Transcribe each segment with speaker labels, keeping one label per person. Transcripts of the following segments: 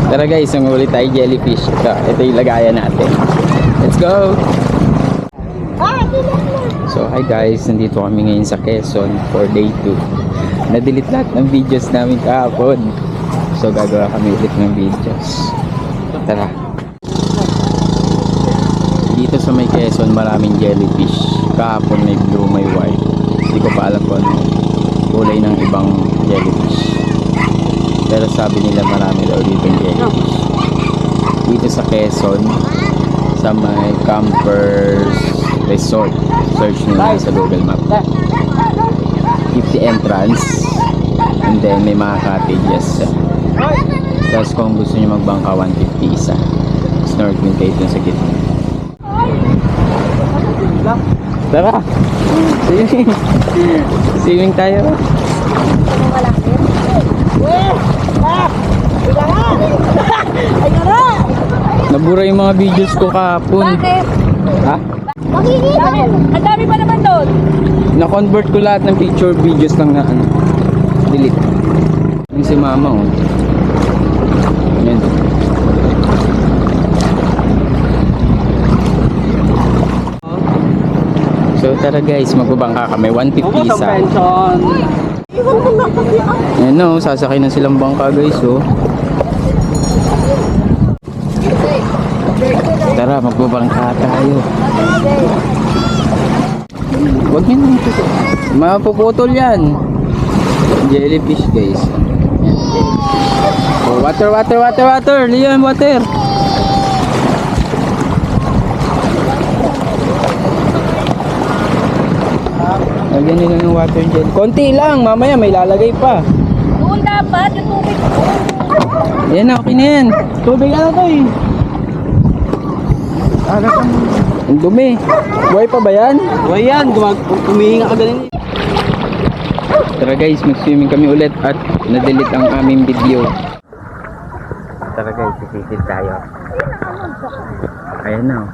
Speaker 1: Tara guys, sumuli tayo jellyfish. Ito yung lagayan natin. Let's go! So hi guys, nandito kami ngayon sa Quezon for day 2. Na-delete lahat ng videos namin kahapon. So gagawa kami ulit ng videos. Tara. Dito sa may Quezon maraming jellyfish. Kahapon may blue, may white. Hindi ko pa alam kung ano kulay ng ibang jellyfish. Pero sabi nila marami daw dito yung jellyfish. Dito sa Quezon, sa may Campers Resort. Search nyo lang sa Google Map. 50 entrance. And then may mga cottages. Tapos kung gusto nyo magbangka, 150 isa. Snorkeling kayo dun sa gitna. Tara! Swimming! Swimming tayo! Nabura yung mga videos ko kahapon.
Speaker 2: Bakit?
Speaker 1: Ha?
Speaker 2: Ang dami pa naman doon.
Speaker 1: Na-convert ko lahat ng picture videos lang na ano. Delete. Yung si mama oh. Yan. So tara guys, magbabangka kami. 150 isa. Ayan o, sasakay na silang bangka guys oh. Tara, magbabangka tayo. Huwag nyo nang ito. Mapuputol yan. Jellyfish guys. Oh, water, water, water, water. Leon, water. Lagyan nila ng water dyan. Konti lang, mamaya may lalagay pa.
Speaker 2: Doon dapat yung tubig.
Speaker 1: Yan na, okay na yan. Tubig ano to eh. Ang dumi. Buhay pa ba yan?
Speaker 3: Buhay yan, kumihinga ka ganun.
Speaker 1: Tara guys, mag-swimming kami ulit at na-delete ang aming video. Tara guys, sisikil tayo. Ayan na oh.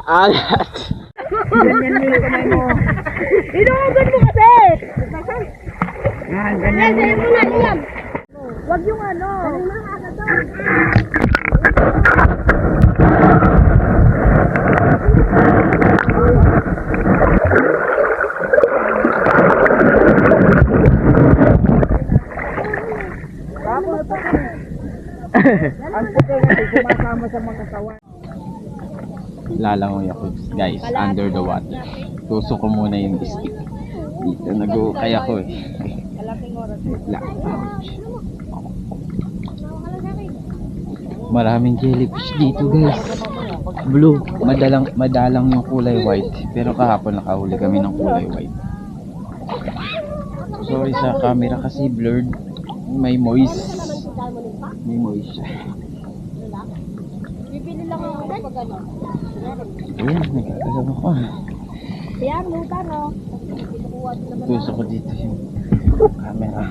Speaker 3: Alat.
Speaker 2: Ganyan mo yung kamay mo. Inuugan mo kasi. Ganyan mo na yan. Huwag yung ano.
Speaker 3: Ang puti kasi sumasama sa mga katawan.
Speaker 1: Lalangoy ako guys, under the water. Tusok ko muna yung stick. Dito nag-ukay ako eh. Maraming jellyfish dito guys. Blue, madalang yung kulay white. Pero kahapon nakahuli kami ng kulay white. Sorry sa camera kasi blurred. May moist. May moist siya.
Speaker 2: Bibili lang ako pag ano.
Speaker 1: Ayan, nagkakalam ako.
Speaker 2: Yan, luta no.
Speaker 1: Puso ko dito yung camera.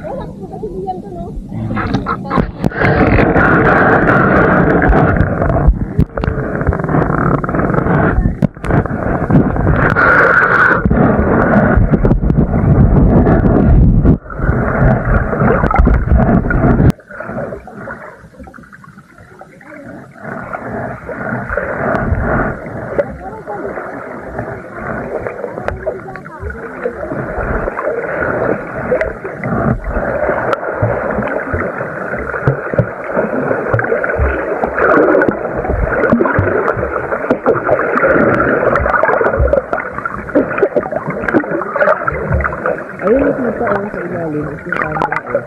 Speaker 3: Ayun yung nagtaon sa ilalim. Ito yung camera ko.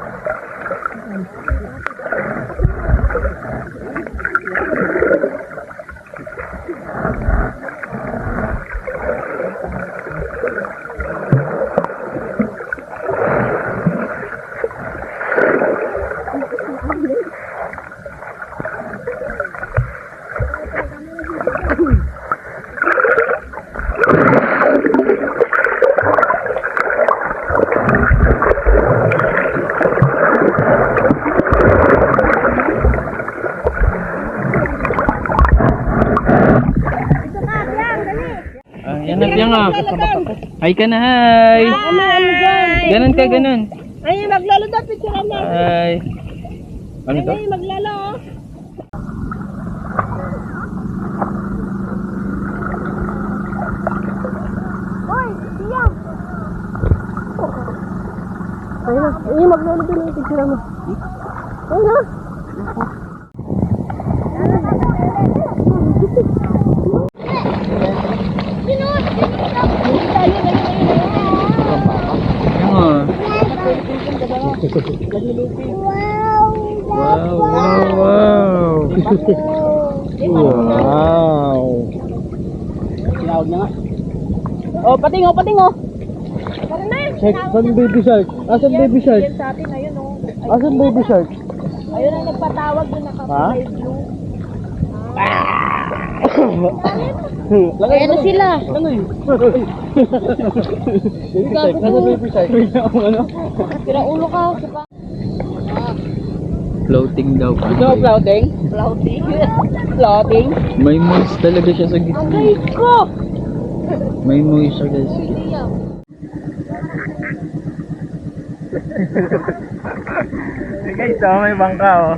Speaker 1: nga. Hi ka na, hi.
Speaker 2: Ano dyan?
Speaker 1: Ganon ka, ganon.
Speaker 2: Ay, maglalo daw, picture mo.
Speaker 1: Hi. Ano to?
Speaker 2: Ay, maglalo. Hoy, siya. Ay, maglalo din yung picture mo. Ay, na.
Speaker 1: Ano? Wow, wow, wow. Wow.
Speaker 2: Tinawag na nga. Oh, pating, oh. Tara na.
Speaker 3: Check, saan baby shark? Asan baby shark?
Speaker 2: Yan sa atin, ayun, oh.
Speaker 3: Asan baby shark?
Speaker 2: Ayun ang nagpatawag yung naka-fly blue.
Speaker 3: Lagay
Speaker 2: Ano sila?
Speaker 3: Ano yun? Baby shark, asan baby shark? Ano?
Speaker 2: Tira ulo ka.
Speaker 1: Floating daw pa.
Speaker 3: Ikaw floating?
Speaker 2: Floating.
Speaker 3: Floating?
Speaker 1: May moist talaga siya sa gitna.
Speaker 2: Ay ko!
Speaker 1: May moist siya guys sa gitna. Guys, may bangka oh.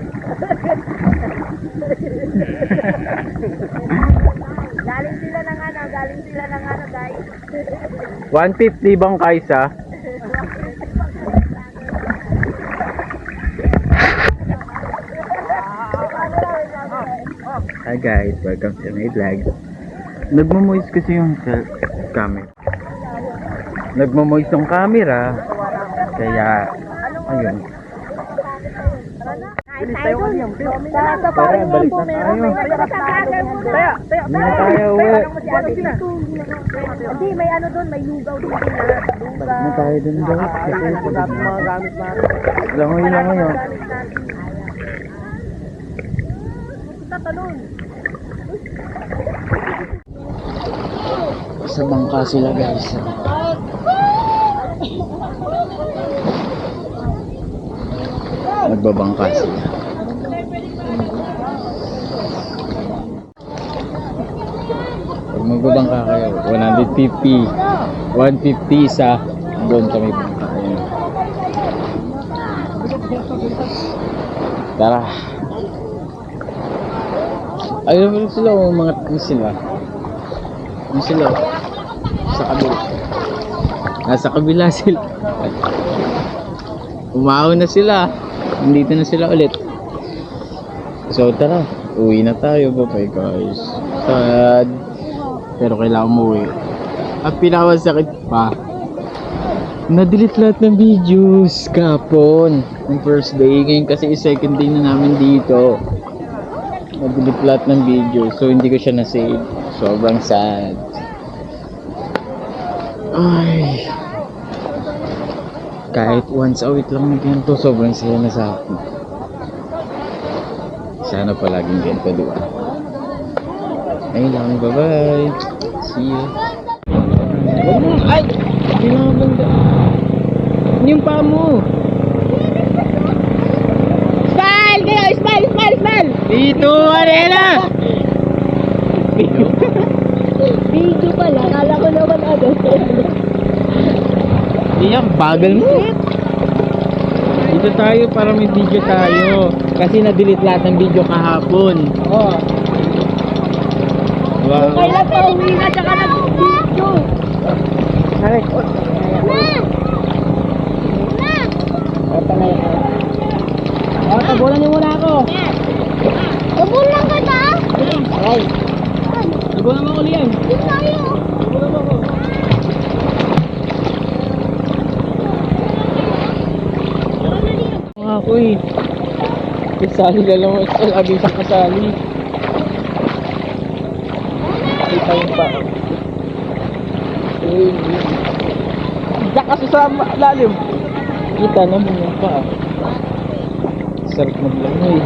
Speaker 2: Galing sila ng ano, guys.
Speaker 1: 150 bang kaisa? Hi guys, welcome to my vlog. Nagmo-moist kasi yung camera. Nagmo-moist yung camera. Kaya, ayun.
Speaker 2: Sa parang yung po, meron may nagkakatagan mo na.
Speaker 1: Hindi na tayo uwi.
Speaker 2: Hindi, may ano doon, may lugaw doon.
Speaker 1: Balik na tayo dun guys. Kasi pagod na.
Speaker 3: Mga gamit na.
Speaker 1: Langoy lang ngayon. Sa bangka sila guys. Nagbabangka sila. Pag magbabangka kayo, 150. 150 isa. Doon kami bangka. Ayan. Tara. Ayun naman sila, mga sila. Ano sila? Sa kabila. Nasa kabila sila. Umahon na sila. Nandito na sila ulit. So tara, uwi na tayo. Bye guys. Sad. Pero kailangan umuwi. At pinakasakit pa, na-delete lahat ng videos kapon. Yung first day. Ngayon kasi second day na namin dito. Na-delete lahat ng videos. So hindi ko siya na-save. Sobrang sad. Ay. Kahit once a week lang na ganito, sobrang saya na sa akin. Sana palaging ganito, di ba? Ayun lang, bye-bye. See you. Ay! Pinabanda. Yung pa mo.
Speaker 2: Smile! Kayo! Smile! Smile! Smile!
Speaker 1: Dito, Arena!
Speaker 2: Video pala. Kala ko naman ano.
Speaker 1: Iyak, bagal mo. Dito tayo para may video tayo. Kasi na-delete lahat ng video kahapon.
Speaker 3: Oh.
Speaker 1: Wow.
Speaker 2: Kailan pa uwi na tsaka nag-video?
Speaker 3: Aray. Oh, tabulan niyo muna ako.
Speaker 2: Tabulan ka ta?
Speaker 3: Ay. Tabulan mo ako, Liam.
Speaker 2: Dito tayo.
Speaker 3: Tabulan mo ako.
Speaker 1: Ako eh. Kasali na lang ako. Lagi siyang kasali. Kita yung pa.
Speaker 3: Diyak kasi sa lalim.
Speaker 1: Kita naman yung pa. Sarap maglangoy.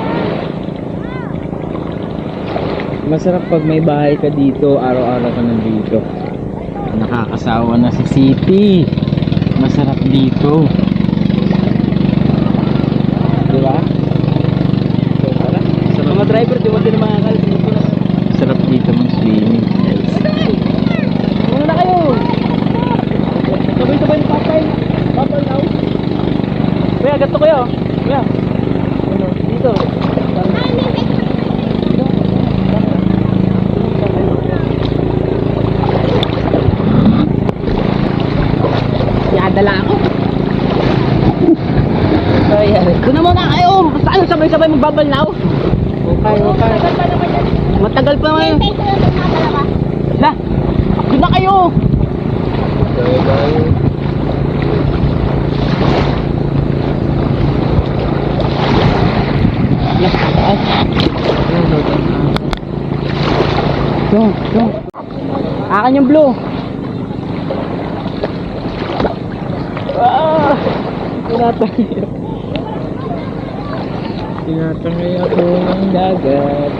Speaker 1: Masarap pag may bahay ka dito, araw-araw ka nandito. Nakakasawa na si City. Masarap dito. Diba? So, tara. Sarap.
Speaker 3: Mga driver, di ba din makakalit dito na?
Speaker 1: Sarap dito mag-swimming.
Speaker 3: Muna na kayo.
Speaker 1: Doon na muna kayo! Saan sabay-sabay magbabalaw?
Speaker 3: Okay.
Speaker 1: Matagal pa ngayon. La! Doon na kayo! Go. Akin yung blue.
Speaker 3: Tinatangay ako ng dagat.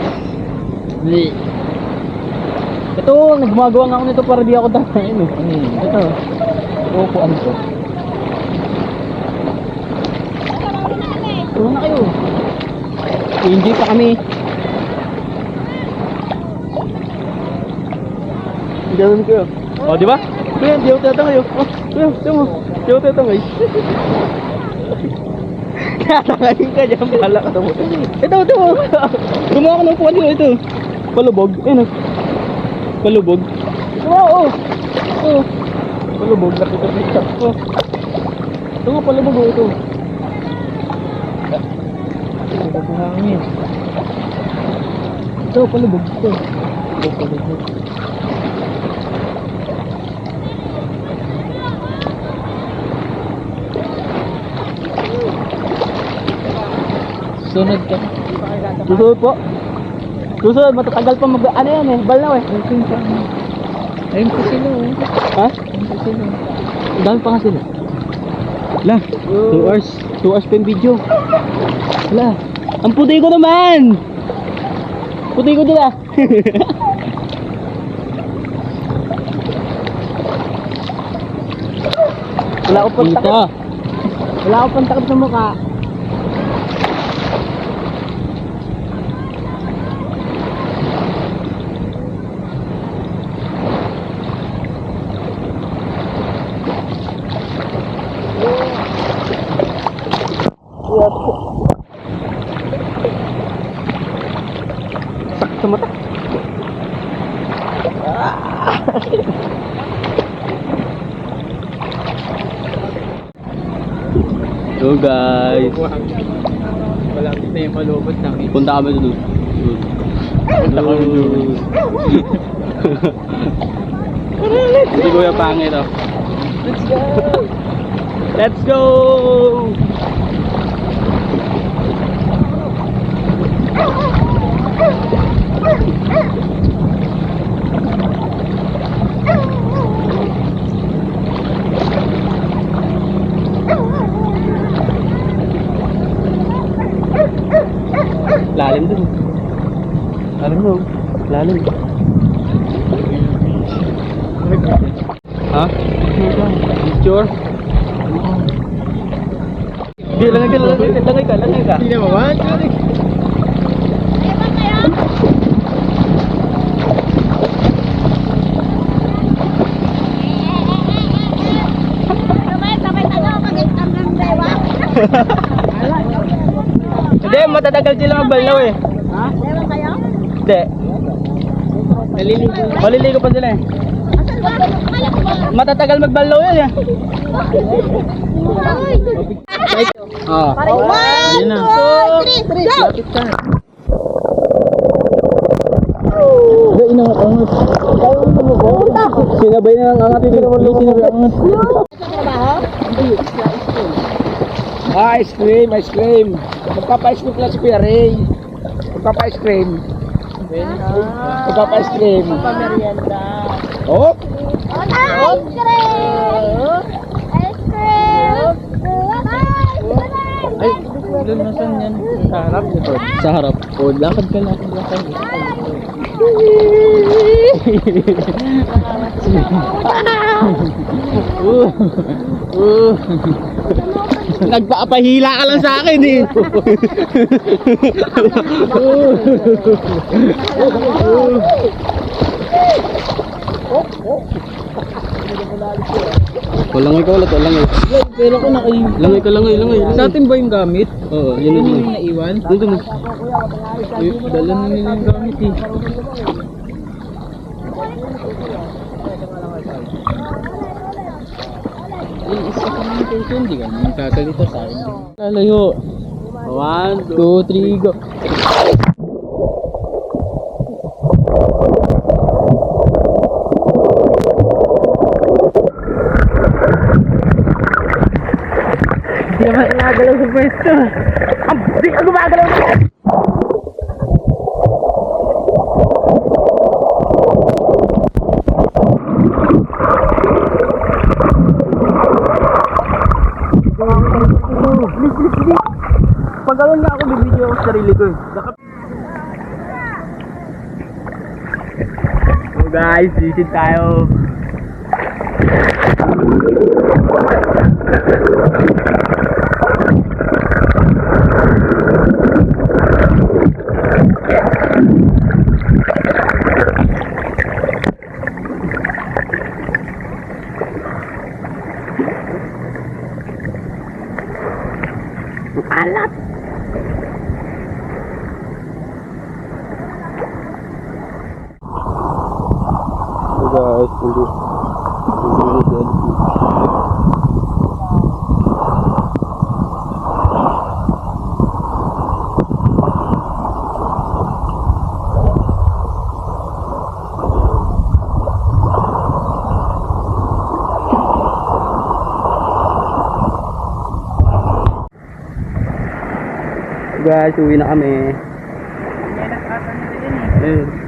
Speaker 1: Ito, nagmagawa nga ako nito para di ako tatayin eh. Ito. Upuan ko. Tulong na kayo. Enjoy pa kami. Gawin ko yun. O, di ba? Kuya, di ako tatangay. Kuya, tama. Di ako tatangay. Tatangayin ka dyan. Bahala ka mo. Ito. Gumawa ko ng upuan nyo. Ito. Palubog. Ayun o. Palubog. Oo. Palubog. Nakita. Ito nga palubog o. Ito.
Speaker 3: Hangin.
Speaker 1: Ito, palubog. Ito.
Speaker 3: Sunod ka.
Speaker 1: Susunod po. Susunod, matatagal pa mag... Ano yan eh? Balaw eh.
Speaker 3: Ayun po sila oh.
Speaker 1: Ha?
Speaker 3: Ayun po sila.
Speaker 1: Ang dami pa nga sila. La, 2 hours. 2 hours pa yung video. La, ang puti ko naman! Puti ko dila. Wala ko pang takip. Wala ko pang takip sa mukha. Sakit sa mata. So guys,
Speaker 3: Malapit na yung malubot namin.
Speaker 1: punta kami doon.
Speaker 3: Punta kami doon.
Speaker 1: Hindi ko yung pangit oh.
Speaker 3: Let's go!
Speaker 1: Let's go! Lalim dun. Lalim. Ha? Picture? Di, langay ka.
Speaker 3: Hindi na mawan.
Speaker 1: Hindi, matatagal sila magbalaw eh.
Speaker 2: Ha? Ewan kayo?
Speaker 1: Hindi. Maliligo pa sila eh.
Speaker 2: Asan ba? Akala ko ba?
Speaker 1: Matatagal magbalaw yan eh. Ah.
Speaker 2: One,
Speaker 1: Ayun na.
Speaker 2: 2, 3, go!
Speaker 1: Inangat-angat. Sinabay na ang angat. Sinabay ang angat.
Speaker 3: Ice cream. Magpapa-ice cream lang si Kuya Ray. Magpapa-ice cream. Magpapa-ice cream.
Speaker 2: Pamerienda.
Speaker 3: Oh,
Speaker 2: Ice cream! Ice cream!
Speaker 3: ay, doon nasan yan? Sa harap ito.
Speaker 1: Sa harap. O, lakad ka. Nagpapahila ka lang sa akin eh. Langay ka ulit, langay.
Speaker 3: Pero kung
Speaker 1: Langay ka, langay.
Speaker 3: sa atin ba yung gamit?
Speaker 1: Oo, yun
Speaker 3: Yun
Speaker 1: yun.
Speaker 3: yung naiwan?
Speaker 1: Doon.
Speaker 3: Dala na nila yung gamit eh. Isa ka naman kayo, hindi ka naman kakalito sa akin.
Speaker 1: Lalayo. 1, 2, 3, go.
Speaker 2: Hindi naman nagalaw sa pwesto. Di ka gumagalaw na.
Speaker 1: Pag gawin nga ako, bibidyo ako sa sarili ko eh.
Speaker 2: So guys, visit tayo. Alat!
Speaker 1: Guys, hindi
Speaker 2: Guys, uwi na kami.
Speaker 3: Yan ang kata nila yun eh.
Speaker 2: Eh,